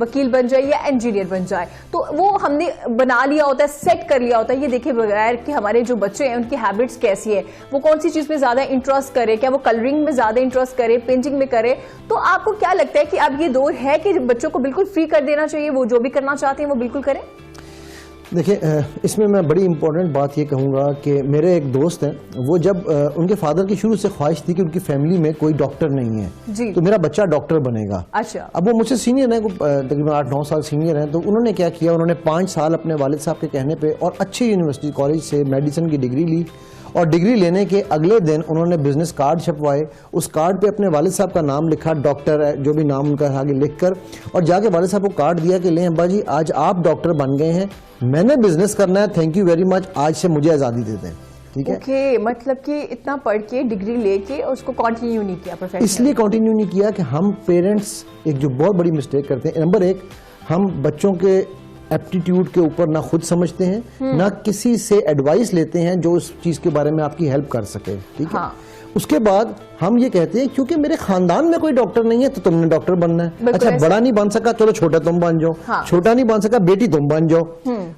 وکیل بن جائے یا انجینئر بن جائے, تو وہ ہم نے بنا لیا ہوتا ہے, سیٹ کر لیا ہوتا ہے. یہ دیکھے بغیر کہ ہمارے جو بچے ہیں ان کی ہیبٹس کیسی ہے, وہ کون سی چیز میں زیادہ انٹرسٹ کرے, کیا وہ کلرنگ میں زیادہ انٹرسٹ کرے, پینٹنگ میں کرے. تو آپ کو کیا لگتا ہے کہ اب یہ دور ہے کہ بچوں کو بالکل فری کر دینا چاہیے, وہ جو بھی کرنا چاہتے ہیں وہ بالکل کریں؟ دیکھیں اس میں بڑی امپورٹنٹ بات یہ کہوں گا کہ میرے ایک دوست ہیں, وہ جب ان کے فادر کی شروع سے خواہش تھی کہ ان کی فیملی میں کوئی ڈاکٹر نہیں ہے تو میرا بچہ ڈاکٹر بنے گا. اچھا. اب وہ مجھ سے سینئر ہیں, تقریباً 8-9 سال سینئر ہیں. تو انہوں نے کیا کیا, انہوں نے 5 سال اپنے والد صاحب کے کہنے پہ اور اچھی یونیورسٹی کالج سے میڈیسن کی ڈگری لی, اور ڈگری لینے کے اگلے دن انہوں نے بزنس کارڈ چھپوائے, اس کارڈ پہ اپنے والد صاحب کا نام لکھا, ڈاکٹر جو بھی نام ان کا آگے لکھ کر, اور جا کے والد صاحب کو کارڈ دیا کہ لیں ابا جی آج آپ ڈاکٹر بن گئے ہیں, میں نے بزنس کرنا ہے, تھینک یو ویری مچ, آج سے مجھے آزادی دے دیں. ٹھیک ہے. اوکے, مطلب کہ اتنا پڑھ کے ڈگری لے کے اس کو کنٹینیو نہیں کیا پروفیشن, اس لیے کنٹینیو نہیں کیا کہ ہم پیرنٹس ایک جو بہت بڑی مسٹیک کرتے ہیں, نمبر 1 ہم بچوں کے ایپٹیٹیوڈ کے اوپر نہ خود سمجھتے ہیں, نہ کسی سے ایڈوائس لیتے ہیں جو اس چیز کے بارے میں آپ کی ہیلپ کر سکے. ٹھیک ہے. اس کے بعد ہم یہ کہتے ہیں کیونکہ میرے خاندان میں کوئی ڈاکٹر نہیں ہے تو تم نے ڈاکٹر بننا ہے. اچھا, بڑا نہیں بن سکا, چلو چھوٹا تم بن جاؤ, چھوٹا نہیں بن سکا, بیٹی تم بن جاؤ.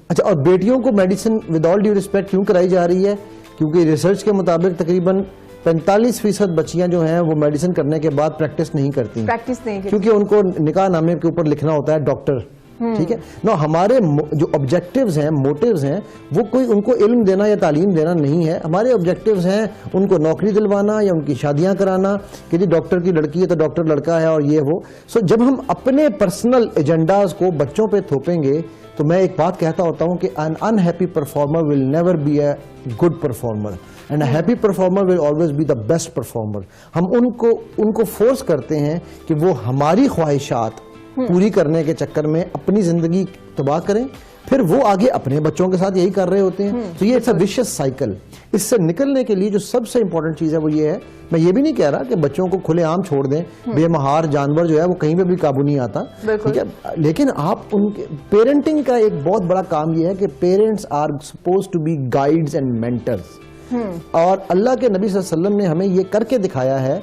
اچھا, اور بیٹیوں کو medicine with all due respect کیوں کرائی جا رہی ہے, کیونکہ ریسرچ کے مطابق تقریباً 45% بچیاں جو ہیں وہ میڈیسن کرنے کے بعد پریکٹس نہیں کرتی, کیونکہ ان کو نکاح نامے کے اوپر لکھنا ہوتا ہے ڈاکٹر. ٹھیک ہے نا. ہمارے جو آبجیکٹیوز ہیں, موٹیوز ہیں, وہ کوئی ان کو علم دینا یا تعلیم دینا نہیں ہے. ہمارے آبجیکٹیوز ہیں ان کو نوکری دلوانا یا ان کی شادیاں کرانا کہ جی ڈاکٹر کی لڑکی ہے تو ڈاکٹر لڑکا ہے, اور یہ وہ. سو جب ہم اپنے پرسنل ایجنڈاز کو بچوں پہ تھوپیں گے تو میں ایک بات کہتا ہوتا ہوں کہ an unhappy performer will never be a good performer and a happy performer will always be the best performer. ہم ان کو فورس کرتے ہیں کہ وہ ہماری خواہشات پوری کرنے کے چکر میں اپنی زندگی تباہ کریں, پھر وہ آگے اپنے بچوں کے ساتھ یہی کر رہے ہوتے ہیں. تو یہ ایک ویشیس سائیکل. اس سے نکلنے کے لیے جو سب سے امپورٹنٹ چیز ہے وہ یہ ہے, میں یہ بھی نہیں کہہ رہا کہ بچوں کو کھلے عام چھوڑ دیں, بے مہار جانور جو ہے وہ کہیں پہ بھی قابو نہیں آتا, ٹھیک ہے, لیکن آپ ان کے پیرنٹنگ کا ایک بہت بڑا کام یہ ہے کہ parents are supposed to be guides and mentors. اور اللہ کے نبی صلی اللہ علیہ وسلم نے ہمیں یہ کر کے دکھایا ہے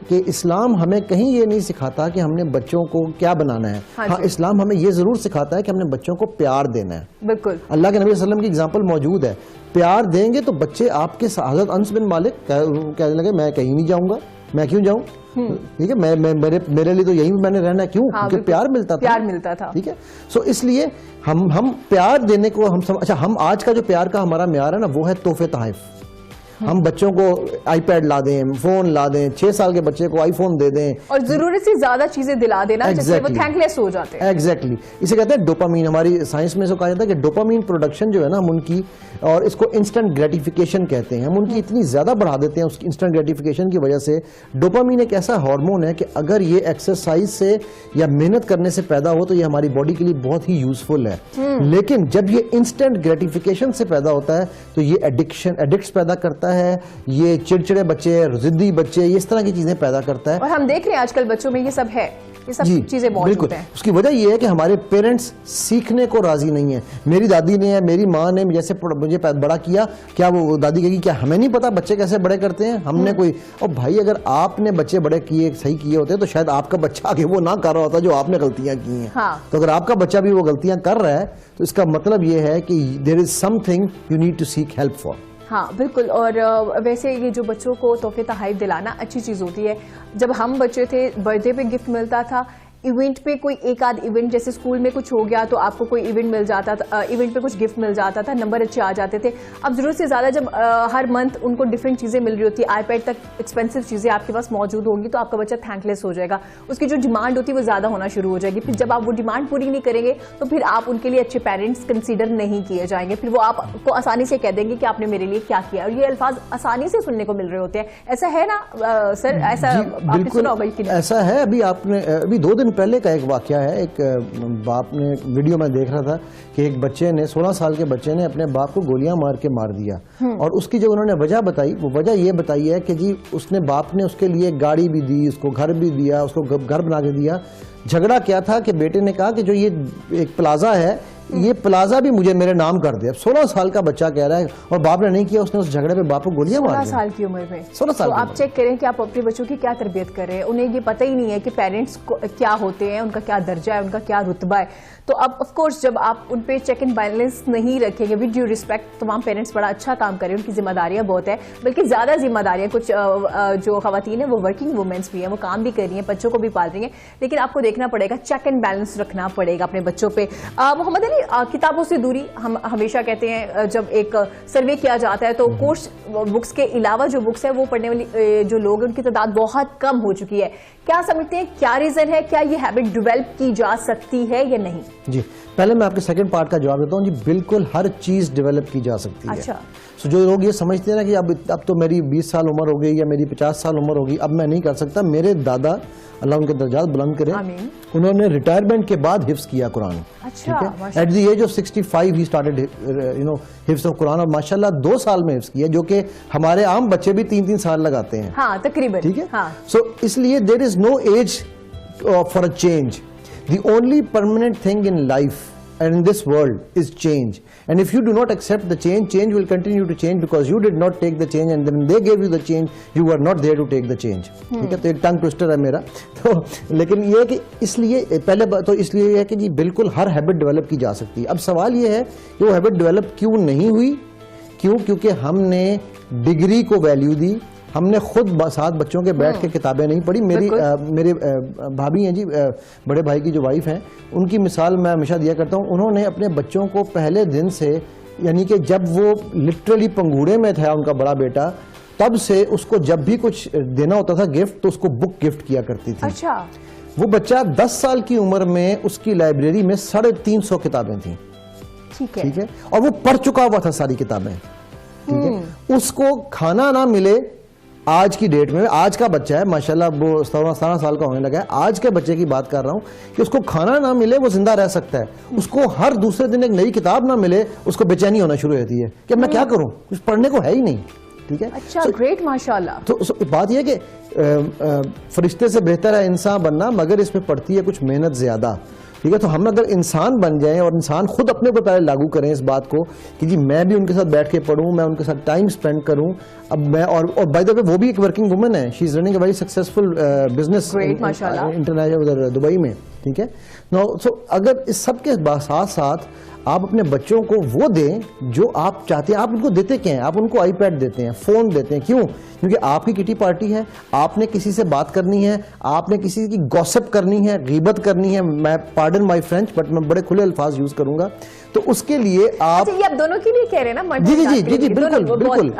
کہ اسلام ہمیں کہیں یہ نہیں سکھاتا کہ ہم نے بچوں کو کیا بنانا ہے. ہاں, اسلام ہمیں یہ ضرور سکھاتا ہے کہ ہم نے بچوں کو پیار دینا ہے. بالکل, اللہ کے نبی صلی اللہ علیہ وسلم کی اگزامپل موجود ہے. پیار دیں گے تو بچے آپ کے, حضرت انس بن مالک کہنے لگے میں کہیں نہیں جاؤں گا, میں کیوں جاؤں, ٹھیک ہے, میرے لیے تو یہیں میں نے رہنا ہے. کیوں؟ کیونکہ پیار ملتا تھا. ٹھیک ہے. سو اس لیے ہم پیار دینے کو اچھا, ہم آج کا جو پیار کا ہمارا معیار ہے نا وہ ہے تحفے تحائف. ہم بچوں کو آئی پیڈ لا دیں, فون لا دیں, 6 سال کے بچے کو آئی فون دے دیں, اور ضرورت سے زیادہ چیزیں دلا دینا جس سے وہ تھینک لیس ہو جاتے ہیں. ایگزیکٹلی, اسے کہتے ہیں ڈوپامین. ہماری سائنس میں سے کہا جاتا ہے کہ ڈوپامین پروڈکشن جو ہے نا ہم ان کی, اور اس کو انسٹنٹ گریٹیفیکیشن کہتے ہیں, ہم ان کی اتنی زیادہ بڑھا دیتے ہیں اس کی انسٹنٹ گریٹیفیکیشن کی وجہ سے. ڈوپامین ایک ایسا ہارمون ہے کہ اگر یہ ایکسرسائز سے یا محنت کرنے سے پیدا ہو تو یہ ہماری باڈی کے لیے بہت ہی یوزفل ہے. لیکن جب یہ انسٹنٹ گریٹیفیکیشن سے پیدا ہوتا ہے تو یہ ایڈکٹس پیدا کرتا ہے, یہ چڑچڑے بچے, ضدی بچے, یہ اس طرح کی چیزیں پیدا کرتا ہے. اور ہم دیکھ رہے ہیں آج کل بچوں میں یہ سب ہے, یہ سب چیزیں موجود ہیں. اس کی وجہ یہ ہے کہ ہمارے پیرنٹس سیکھنے کو راضی نہیں ہیں. میری دادی نے, میری ماں نے جیسے مجھے بڑا کیا, کیا وہ دادی کہے گی کیا ہمیں نہیں پتا بچے کیسے بڑے کرتے ہیں, ہم نے کوئی. اور بھائی اگر آپ نے بچے بڑے کیے, صحیح کیے ہوتے تو شاید آپ کا بچہ آگے وہ نہ کر رہا ہوتا جو آپ نے غلطیاں کی ہیں. تو اگر آپ کا بچہ بھی وہ غلطیاں کر رہا ہے تو اس کا مطلب یہ ہے کہ there is something you need to seek help for. ہاں بالکل. اور ویسے یہ جو بچوں کو تحفے تحائف دلانا اچھی چیز ہوتی ہے. جب ہم بچے تھے برتھ ڈے پہ گفٹ ملتا تھا, ایونٹ پہ کوئی ایک آدھ ایونٹ, جیسے اسکول میں کچھ ہو گیا تو آپ کو کوئی ایونٹ مل جاتا تھا, ایونٹ پہ کچھ گفٹ مل جاتا تھا, نمبر اچھے آ جاتے تھے. اب ضرورت سے زیادہ جب ہر منتھ ان کو ڈفرینٹ چیزیں مل رہی ہوتی ہے, آئی پیڈ تک ایکسپینسو چیزیں آپ کے پاس موجود ہوں گی, تو آپ کا بچہ تھینک لیس ہو جائے گا. اس کی جو ڈیمانڈ ہوتی ہے وہ زیادہ ہونا شروع ہو جائے گی. پھر جب آپ وہ ڈیمانڈ پوری نہیں کریں گے تو پھر آپ ان کے لیے اچھے پیرنٹس کنسیڈر نہیں کیے جائیں گے. پھر وہ آپ کو آسانی سے کہہ دیں گے کہ آپ نے میرے لیے کیا کیا, اور یہ الفاظ آسانی سے سننے کو مل رہے ہوتے ہیں. ایسا ہے نا سر, ایسا آپ نے سنا ہوگا؟ ایسا ہے. ابھی 2 دن پہلے کا ایک واقعہ ہے. ایک باپ نے, ویڈیو میں دیکھ رہا تھا کہ ایک بچے نے, 16 سال کے بچے نے اپنے باپ کو گولیاں مار کے مار دیا, اور اس کی جو انہوں نے وجہ بتائی, وہ وجہ یہ بتائی ہے کہ جی اس نے, باپ نے اس کے لیے گاڑی بھی دی, اس کو گھر بھی دیا, اس کو گھر بنا کے دیا. جھگڑا کیا تھا کہ بیٹے نے کہا کہ جو یہ ایک پلازا ہے یہ پلازا بھی مجھے میرے نام کر دے. اب 16 سال کا بچہ کہہ رہا ہے اور باپ نے نہیں کیا, اس نے اس جھگڑے پہ باپ کو گولیاں مار دی. 16 سال کی عمر میں. 16 سال. تو آپ چیک کریں کہ آپ اپنے بچوں کی کیا تربیت کر رہے ہیں. انہیں یہ پتہ ہی نہیں ہے کہ پیرنٹس کیا ہوتے ہیں, ان کا کیا درجہ ہے, ان کا کیا رتبہ ہے. تو اب آف کورس جب آپ ان پہ چیک اینڈ بیلنس نہیں رکھیں گے, ود ڈیو ریسپیکٹ تمام پیرنٹس بڑا اچھا کام کر رہے ہیں, ان کی ذمہ داریاں بہت ہیں, بلکہ زیادہ ذمہ داریاں. کچھ جو خواتین ہیں وہ ورکنگ وومنس بھی ہیں, وہ کام بھی کر رہی ہیں, بچوں کو بھی پال رہی ہیں, لیکن آپ کو دیکھنا پڑے گا, چیک اینڈ بیلنس رکھنا پڑے گا اپنے بچوں پہ. محمد علی, کتابوں سے دوری, ہم ہمیشہ کہتے ہیں جب ایک سروے کیا جاتا ہے تو کورس بکس کے علاوہ جو بکس ہے وہ پڑھنے والی جو لوگ ہیں ان کی تعداد بہت کم ہو چکی ہے. کیا سمجھتے ہیں, کیا ریزن ہے, کیا یہ ہیبٹ ڈیولپ کی جا سکتی ہے یا نہیں؟ جی پہلے میں آپ کے سیکنڈ پارٹ کا جواب دیتا ہوں. جی بالکل ہر چیز ڈیولپ کی جا سکتی ہے. اچھا. جو لوگ یہ سمجھتے ہیں نا کہ اب تو میری 20 سال عمر ہو گئی یا میری 50 سال عمر ہوگی, اب میں نہیں کر سکتا. میرے دادا اللہ ان کے درجات بلند کرے, انہوں نے ریٹائرمنٹ کے بعد حفظ کیا قرآن. اچھا. At the age of 65 he started حفظ آف قرآن, اور ماشاءاللہ 2 سال میں حفظ کیا, جو کہ ہمارے عام بچے بھی 3 سال لگاتے ہیں. ہاں تقریباً. ٹھیک ہے. سو اس لیے there is no age for a change. The only permanent thing in life and in this world is change, and if you do not accept the change will continue to change because you did not take the change, and then they gave you the change, you were not there to take the change. ٹھیک ہے. تو ایک ٹنگ toaster ہے میرا تو, لیکن یہ کہ اس لیے پہلے تو اس لیے یہ ہے کہ جی بالکل ہر ہیبٹ ڈیولپ کی جا سکتی ہے. اب سوال یہ ہے کہ وہ ہیبٹ ڈیولپ کیوں نہیں ہوئی. کیونکہ ہم نے ڈگری کو ویلیو دی, ہم نے خود ساتھ بچوں کے بیٹھ کے کتابیں نہیں پڑھی. میرے بھابھی ہیں جی, بڑے بھائی کی جو وائف ہیں, ان کی مثال میں ہمیشہ دیا کرتا ہوں. انہوں نے اپنے بچوں کو پہلے دن سے, یعنی کہ جب وہ لٹرلی پنگوڑے میں تھا ان کا بڑا بیٹا, تب سے اس کو جب بھی کچھ دینا ہوتا تھا گفٹ تو اس کو بک گفٹ کیا کرتی تھی. اچھا. وہ بچہ 10 سال کی عمر میں اس کی لائبریری میں 350 کتابیں تھیں. ٹھیک ہے. اور وہ پڑھ چکا ہوا تھا ساری کتابیں. ٹھیک ہے. اس کو کھانا نہ ملے آج کی ڈیٹ میں, آج کا بچہ ہے ماشاءاللہ وہ 17 سال کا ہونے لگا ہے, آج کے بچے کی بات کر رہا ہوں کہ اس کو کھانا نہ ملے وہ زندہ رہ سکتا ہے. اس کو ہر دوسرے دن ایک نئی کتاب نہ ملے اس کو بے چینی ہونا شروع ہوتی ہے کہ میں کیا کروں, کچھ پڑھنے کو ہے ہی نہیں. ٹھیک ہے. اچھا, گریٹ, ماشاءاللہ. تو بات یہ کہ فرشتے سے بہتر ہے انسان بننا, مگر اس میں پڑتی ہے کچھ محنت زیادہ. ٹھیک ہے. تو ہم اگر انسان بن جائیں اور انسان خود اپنے اوپر پہلے لاگو کریں اس بات کو کہ جی میں بھی ان کے ساتھ بیٹھ کے پڑھوں, میں ان کے ساتھ ٹائم سپینڈ کروں. اب میں اور بائی دا وے وہ بھی ایک ورکنگ وومن ہے, she is running a very successful business international ادھر دبئی میں. ٹھیک ہے. سو اگر اس سب کے ساتھ ساتھ آپ اپنے بچوں کو وہ دیں جو آپ چاہتے ہیں. آپ ان کو دیتے کیا ہیں, آپ ان کو آئی پیڈ دیتے ہیں, فون دیتے ہیں. کیوں؟ کیونکہ آپ کی کٹی پارٹی ہے, آپ نے کسی سے بات کرنی ہے, آپ نے کسی کی گوسپ کرنی ہے, غیبت کرنی ہے. میں پارڈن مائی فرینچ بٹ میں بڑے کھلے الفاظ یوز کروں گا. تو اس کے لیے آپ یہ آپ دونوں کے لیے کہہ رہے ہیں نا؟ جی بالکل.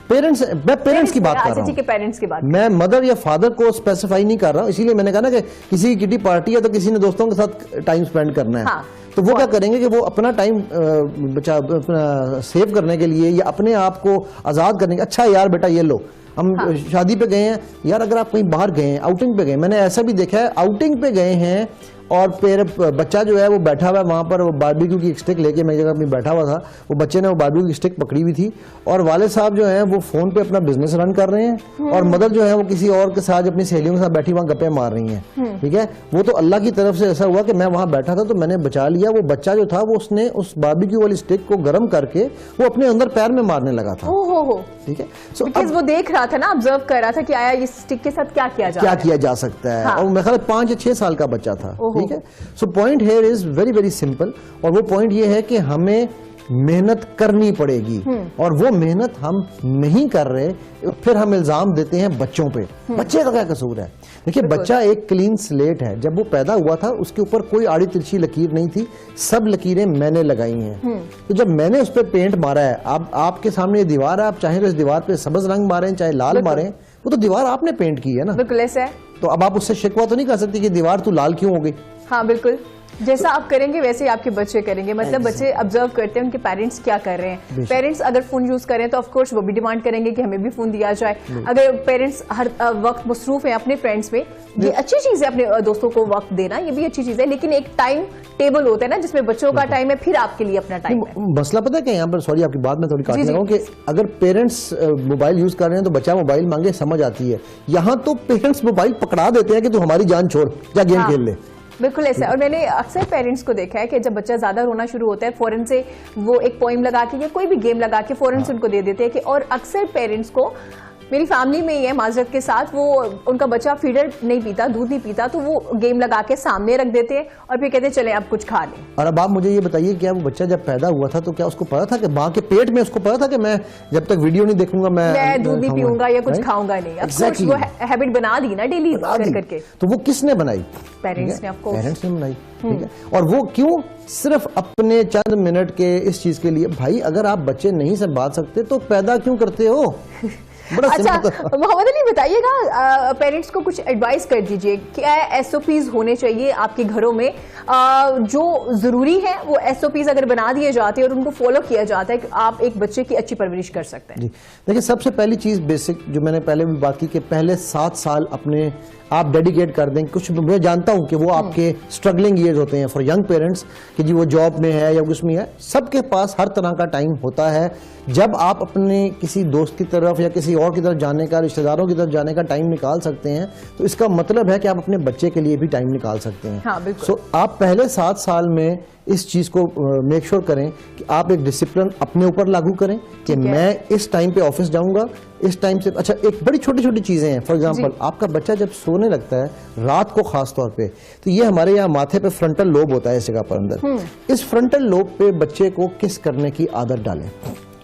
پیرنٹس, میں پیرنٹس کی بات کر رہا ہوں, پیرنٹس کی بات, میں مدر یا فادر کو اسپیسیفائی نہیں کر رہا ہوں. اسی لیے میں نے کہا نا کہ کسی کی کٹی پارٹی ہے تو کسی نے دوستوں کے ساتھ ٹائم سپینڈ کرنا ہے. تو وہ کیا کریں گے کہ وہ اپنا ٹائم سیو کرنے کے لیے یا اپنے آپ کو آزاد کرنے کے, اچھا یار بیٹا یہ لو, ہم شادی پہ گئے ہیں یار, اگر آپ کہیں باہر گئے ہیں, آؤٹنگ پہ گئے, میں نے ایسا بھی دیکھا ہے آؤٹنگ پہ گئے ہیں اور پھر بچہ جو ہے وہ بیٹھا ہوا ہے وہاں پر, وہ باربیکیو کی ایک سٹک لے کے, میں جگہ میں بیٹھا ہوا تھا, وہ بچے نے وہ باربیکیو کی سٹک پکڑی ہوئی تھی اور والد صاحب جو ہیں وہ فون پہ اپنا بزنس رن کر رہے ہیں اور مدر جو ہے وہ کسی اور کے ساتھ اپنی سہیلیوں کے ساتھ بیٹھی وہاں گپے مار رہی ہیں. ٹھیک ہے. وہ تو اللہ کی طرف سے ایسا ہوا کہ میں وہاں بیٹھا تھا تو میں نے بچا لیا. وہ بچہ جو تھا وہ اس نے اس باربیکیو والی سٹک کو گرم کر کے وہ اپنے اندر پیر میں مارنے لگا تھا. ٹھیک ہے. بیکاز وہ دیکھ رہا تھا نا, آبزرو کر رہا تھا کہ آیا اس سٹک کے ساتھ کیا کیا جا سکتا ہے. اور میرے خیال 5 یا 6 سال کا بچہ تھا. ٹھیک ہے. So point here is very very simple, اور وہ پوائنٹ یہ ہے کہ ہمیں محنت کرنی پڑے گی, اور وہ محنت ہم نہیں کر رہے. پھر ہم الزام دیتے ہیں بچوں پہ. بچے کا کیا قصور ہے؟ دیکھیے بچہ ایک کلین سلیٹ ہے. جب وہ پیدا ہوا تھا اس کے اوپر کوئی آڑی ترچھی لکیر نہیں تھی, سب لکیریں میں نے لگائی ہیں. تو جب میں نے اس پہ پینٹ مارا ہے, آپ کے سامنے یہ دیوار ہے, آپ چاہیں تو اس دیوار پہ سبز رنگ ماریں چاہے لال ماریں, وہ تو دیوار آپ نے پینٹ کی ہے نا. بالکل ایسا ہے. تو اب آپ اس سے شکوہ تو نہیں کر سکتی کہ دیوار تو لال کیوں ہو گئی. ہاں بالکل, جیسا آپ کریں گے ویسے ہی آپ کے بچے کریں گے. مطلب بچے آبزرو کرتے ہیں ان کے پیرنٹس کیا کر رہے ہیں. پیرنٹس اگر فون یوز کریں تو آف کورس وہ بھی ڈیمانڈ کریں گے کہ ہمیں بھی فون دیا جائے. اگر پیرنٹس ہر وقت مصروف ہیں اپنے فرینڈس میں, یہ اچھی چیز ہے اپنے دوستوں کو وقت دینا, یہ بھی اچھی چیز ہے, لیکن ایک ٹائم ٹیبل ہوتا ہے نا جس میں بچوں کا ٹائم ہے, پھر آپ کے لیے اپنا ٹائم ہے. مسئلہ پتہ ہے کہ یہاں پر, سوری آپ کی بات میں تھوڑی کاٹ رہا ہوں, کہ اگر پیرنٹس موبائل یوز کر رہے ہیں تو بچہ موبائل مانگے سمجھ آتی ہے. یہاں تو پیرنٹس موبائل پکڑا دیتے ہیں کہ تو ہماری جان چھوڑ, جا گیم کھیل لے. بالکل ایسا. اور میں نے اکثر پیرنٹس کو دیکھا ہے کہ جب بچہ زیادہ رونا شروع ہوتا ہے فوراً سے وہ ایک پوئم لگا کے یا کوئی بھی گیم لگا کے فوراً سے ان کو دے دیتے ہیں. اور اکثر پیرنٹس کو, میری فیملی میں ہی ہے معذرت کے ساتھ, وہ ان کا بچہ فیڈر نہیں پیتا, دودھ نہیں پیتا, تو وہ گیم لگا کے سامنے رکھ دیتے ہیں اور پھر کہتے ہیں چلیں اب کچھ کھا لیں. اور اب آپ مجھے یہ بتائیے, کیا وہ بچہ جب پیدا ہوا تھا تو کیا اس کو پتا تھا کہ ماں کے پیٹ میں اس کو پتا تھا کہ میں جب تک ویڈیو نہیں دیکھوں گا میں دودھ نہیں پیوں گا یا کچھ کھاؤں گا نہیں؟ اب وہ ہیبٹ بنا دی نا ڈیلی کر کے. تو وہ کس نے بنائی؟ پیرنٹس نے. آپ کو پیرنٹس نے بنائی, ٹھیک ہے. اور وہ کیوں؟ صرف اپنے چند منٹ کے اس چیز کے لیے. بھائی اگر آپ بچے نہیں سنبھال سکتے تو پیدا کیوں کرتے ہو؟ اچھا محمد علی بتائیے گا, پیرنٹس کو کچھ ایڈوائز کر دیجئے, کیا ایس او پیز ہونے چاہیے آپ کے گھروں میں جو ضروری ہے, وہ ایس او پیز اگر بنا دیے جاتے ہیں اور ان کو فالو کیا جاتا ہے کہ آپ ایک بچے کی اچھی پرورش کر سکتے ہیں؟ جی دیکھیں, سب سے پہلی چیز بیسک جو میں نے پہلے بھی بات کی کہ پہلے 7 سال اپنے آپ ڈیڈیکیٹ کر دیں. کچھ میں جانتا ہوں کہ وہ آپ کے اسٹرگلنگ ایئرز ہوتے ہیں فار ینگ پیرنٹس, کہ جی وہ جاب میں ہے یا کچھ میں ہے. سب کے پاس ہر طرح کا ٹائم ہوتا ہے. جب آپ اپنے کسی دوست کی طرف یا کسی اور کی طرف جانے کا, رشتہ داروں کی طرف جانے کا ٹائم نکال سکتے ہیں, تو اس کا مطلب ہے کہ آپ اپنے بچے کے لیے بھی ٹائم نکال سکتے ہیں. سو آپ پہلے 7 سال میں اس چیز کو میک شور کریں کہ آپ ایک ڈسپلن اپنے اوپر لاگو کریں کہ میں اس ٹائم پہ آفس جاؤں گا, اس ٹائم سے. اچھا, ایک بڑی چھوٹی چھوٹی چیزیں ہیں. فار ایگزامپل, آپ کا بچہ جب سونے لگتا ہے رات کو خاص طور پہ, تو یہ ہمارے یہاں ماتھے پہ فرنٹل لوب ہوتا ہے اس جگہ پر اندر. اس فرنٹل لوب پہ بچے کو کس کرنے کی عادت ڈالیں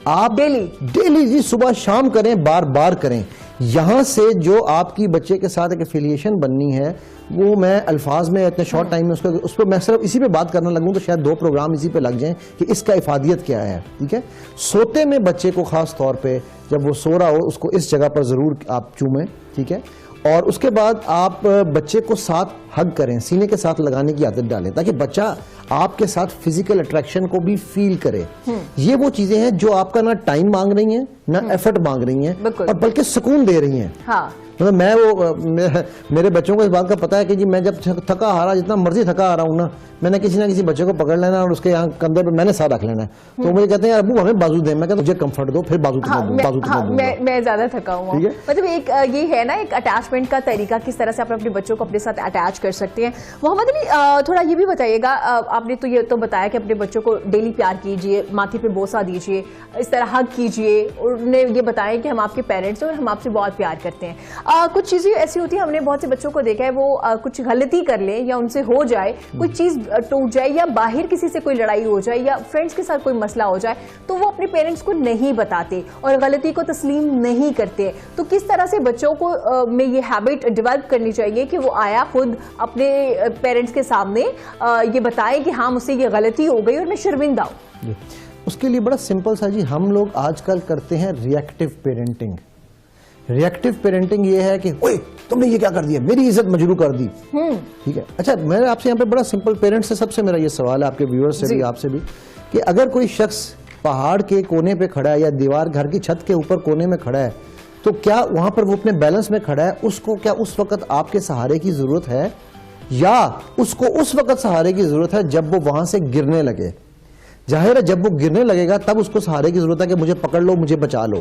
آپ ڈیلی جی, صبح شام کریں, بار بار کریں. یہاں سے جو آپ کی بچے کے ساتھ ایک ایفیلیشن بننی ہے, وہ میں الفاظ میں اتنے شارٹ ٹائم میں اس پہ میں صرف اسی پہ بات کرنا لگوں تو شاید 2 پروگرام اسی پہ لگ جائیں کہ اس کا افادیت کیا ہے. ٹھیک ہے, سوتے میں بچے کو خاص طور پہ جب وہ سو رہا ہو اس کو اس جگہ پر ضرور آپ چومیں. ٹھیک ہے, اور اس کے بعد آپ بچے کو ساتھ ہگ کریں, سینے کے ساتھ لگانے کی عادت ڈالیں تاکہ بچہ آپ کے ساتھ فزیکل اٹریکشن کو بھی فیل کرے. یہ وہ چیزیں ہیں جو آپ کا نہ ٹائم مانگ رہی ہیں نہ ایفرٹ مانگ رہی ہیں, اور بلکہ سکون دے رہی ہیں. مطلب میں میرے بچوں کو اس بات کا پتا ہے کہ جی میں جب تھکا ہارا, جتنا مرضی تھکا آ رہا ہوں نا, میں نے کسی نہ کسی بچے کو پکڑ لینا اور اس کے یہاں کندھے پہ میں نے ساتھ رکھ لینا ہے. تو مجھے کہتے ہیں یار ابو ہمیں بازو دیں. میں کہتا ہوں مجھے کمفرٹ دو, پھر بازو میں زیادہ تھکا ہوں. مطلب ایک یہ ہے نا ایک اٹیچمنٹ کا طریقہ, کس طرح سے آپ اپنے بچوں کو اپنے ساتھ اٹیچ کر سکتے ہیں. محمد علی تھوڑا یہ بھی بتائیے گا, آپ نے تو یہ تو بتایا کہ اپنے بچوں کو ڈیلی پیار کیجیے, ماتھے پہ بوسہ دیجیے, اس طرح ہگ کیجیے, اور انہیں یہ بتائیں کہ ہم آپ کے پیرنٹس ہیں اور ہم آپ سے بہت پیار کرتے ہیں. کچھ چیزیں ایسی ہوتی ہیں, ہم نے بہت سے بچوں کو دیکھا ہے وہ کچھ غلطی کر لیں یا ان سے ہو جائے, کوئی چیز ٹوٹ جائے یا باہر کسی سے کوئی لڑائی ہو جائے یا فرینڈس کے ساتھ کوئی مسئلہ ہو جائے, تو وہ اپنے پیرنٹس کو نہیں بتاتے اور غلطی کو تسلیم نہیں کرتے. تو کس طرح سے بچوں کو میں یہ ہیبٹ ڈیولپ کرنی چاہیے کہ وہ آیا خود اپنے پیرنٹس کے سامنے یہ بتائے کہ ہاں مجھ سے یہ غلطی ہو گئی اور میں شرمندہ ہوں؟ اس کے لیے بڑا سمپل سا جی, ہم لوگ آج کل کرتے ہیں ریئیکٹیو پیرنٹنگ. ریئیکٹیو پیرنٹنگ یہ ہے کہ اوئے تم نے یہ کیا کر دیا, میری عزت مجروح کر دی. ٹھیک ہے, اچھا میں آپ سے یہاں پہ بڑا سمپل, پیرنٹس سے سب سے میرا یہ سوال ہے, آپ کے ویورز سے بھی آپ سے بھی, کہ اگر کوئی شخص پہاڑ کے کونے پہ کھڑا ہے یا دیوار گھر کی چھت کے اوپر کونے میں کھڑا ہے, تو کیا وہاں پر وہ اپنے بیلنس میں کھڑا ہے, اس کو کیا اس وقت آپ کے سہارے کی ضرورت ہے, یا اس کو اس وقت سہارے کی ضرورت ہے جب وہ وہاں سے گرنے لگے؟ ظاہر ہے جب وہ گرنے لگے گا تب اس کو سہارے کی ضرورت ہے کہ مجھے پکڑ لو, مجھے بچا لو.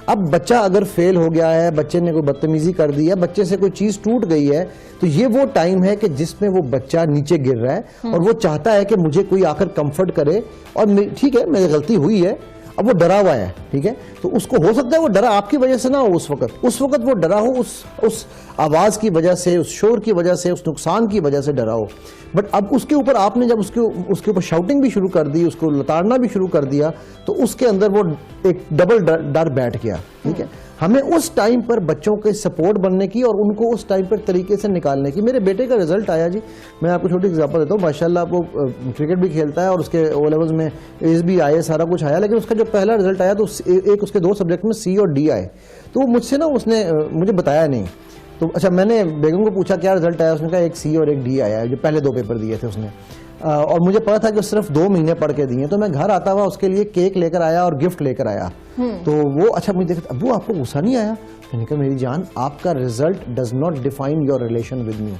اب بچہ اگر فیل ہو گیا ہے, بچے نے کوئی بدتمیزی کر دی ہے, بچے سے کوئی چیز ٹوٹ گئی ہے, تو یہ وہ ٹائم ہے کہ جس میں وہ بچہ نیچے گر رہا ہے اور وہ چاہتا ہے کہ مجھے کوئی آ کر کمفرٹ کرے, اور ٹھیک ہے میری غلطی ہوئی ہے, اب وہ ڈرا ہوا ہے. ٹھیک ہے, تو اس کو ہو سکتا ہے وہ ڈرا آپ کی وجہ سے نہ ہو, اس وقت وہ ڈرا ہو اس آواز کی وجہ سے, اس شور کی وجہ سے, اس نقصان کی وجہ سے ڈرا ہو. بٹ اب اس کے اوپر آپ نے جب اس کے اوپر شاؤٹنگ بھی شروع کر دی, اس کو لتاڑنا بھی شروع کر دیا, تو اس کے اندر وہ ایک ڈبل ڈر بیٹھ گیا. ٹھیک ہے, ہمیں اس ٹائم پر بچوں کے سپورٹ بننے کی اور ان کو اس ٹائم پر طریقے سے نکالنے کی. میرے بیٹے کا رزلٹ آیا جی, میں آپ کو چھوٹی ایگزامپل دیتا ہوں. ماشاءاللہ وہ کرکٹ بھی کھیلتا ہے اور اس کے او لیولز میں ایز بھی آئے, سارا کچھ آیا, لیکن اس کا جو پہلا رزلٹ آیا تو ایک اس کے 2 سبجیکٹ میں سی اور ڈی آئے. تو مجھ سے نا اس نے مجھے بتایا نہیں. تو اچھا میں نے بیگم کو پوچھا کیا رزلٹ آیا, اس نے کہا ایک سی اور ایک ڈی آیا ہے, جو پہلے 2 پیپر دیے تھے اس نے, اور مجھے پتا تھا کہ صرف 2 مہینے پڑھ کے دیے. تو میں گھر آتا ہوا اس کے لیے کیک لے کر آیا اور گفٹ لے کر آیا. تو وہ اچھا مجھے دیکھتا, ابو آپ کو غصہ نہیں آیا؟ میں نے کہا میری جان, آپ کا result does not define your relation with me.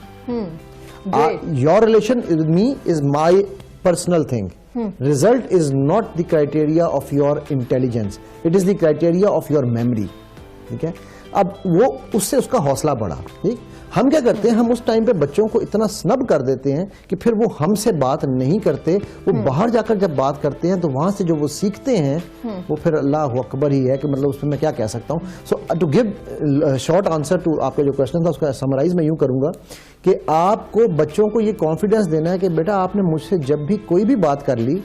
Your relation with me is my personal thing. Result is not the criteria of your intelligence. It is the criteria of your memory. ٹھیک ہے, اب وہ اس سے اس کا حوصلہ بڑھا. ٹھیک, ہم کیا کرتے ہیں, ہم اس ٹائم پہ بچوں کو اتنا سنب کر دیتے ہیں کہ پھر وہ ہم سے بات نہیں کرتے, وہ باہر جا کر جب بات کرتے ہیں تو وہاں سے جو وہ سیکھتے ہیں وہ پھر اللہ اکبر ہی ہے کہ مطلب اس میں میں کیا کہہ سکتا ہوں. So to give short answer to آپ کا جو کوشچن تھا اس کا سمرائز میں یوں کروں گا کہ آپ کو بچوں کو یہ کانفیڈنس دینا ہے کہ بیٹا آپ نے مجھ سے جب بھی کوئی بھی بات کر لی,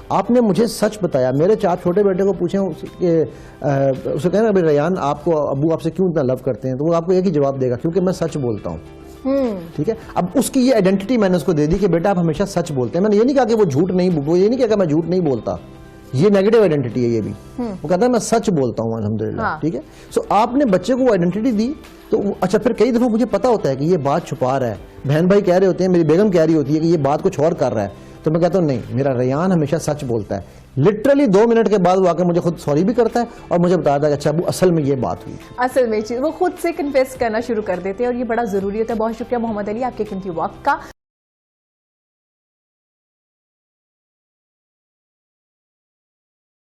آپ نے مجھے سچ بتایا. میرے آپ چھوٹے بیٹے کو پوچھیں اسے کہنا بھائی ریان آپ کو ابو آپ سے کیوں اتنا لو کرتے ہیں, تو وہ آپ کو ایک ہی جواب دے گا, کیونکہ میں سچ بولتا ہوں. ٹھیک ہے, اب اس کی یہ آئیڈینٹی میں نے اس کو دے دی کہ بیٹا آپ ہمیشہ سچ بولتے ہیں. میں نے یہ نہیں کہا کہ وہ جھوٹ نہیں, وہ یہ نہیں کہا کہ میں جھوٹ نہیں بولتا, یہ نیگیٹو آئیڈینٹی ہے. یہ بھی وہ کہتا ہے میں سچ بولتا ہوں الحمدللہ. ٹھیک ہے, سو آپ نے بچے کو وہ آئیڈینٹی دی تو اچھا پھر کئی دفعہ مجھے پتا ہوتا ہے کہ یہ بات چھپا رہا ہے, بہن بھائی کہہ رہے ہوتے ہیں, میری بیگم کہہ رہی ہوتی ہے کہ یہ بات کچھ اور کر رہا ہے, تو میں کہتا ہوں نہیں, میرا ریان ہمیشہ سچ بولتا ہے. لٹرلی 2 منٹ کے بعد وہ آ کے مجھے خود سوری بھی کرتا ہے اور مجھے بتاتا ہے کہ اچھا ابو اصل میں یہ بات ہوئی. اصل میں چیز وہ خود سے کنفیس کرنا شروع کر دیتے ہیں اور یہ بڑا ضروری ہوتا ہے. بہت شکریہ محمد علی آپ کے قیمتی وقت کا.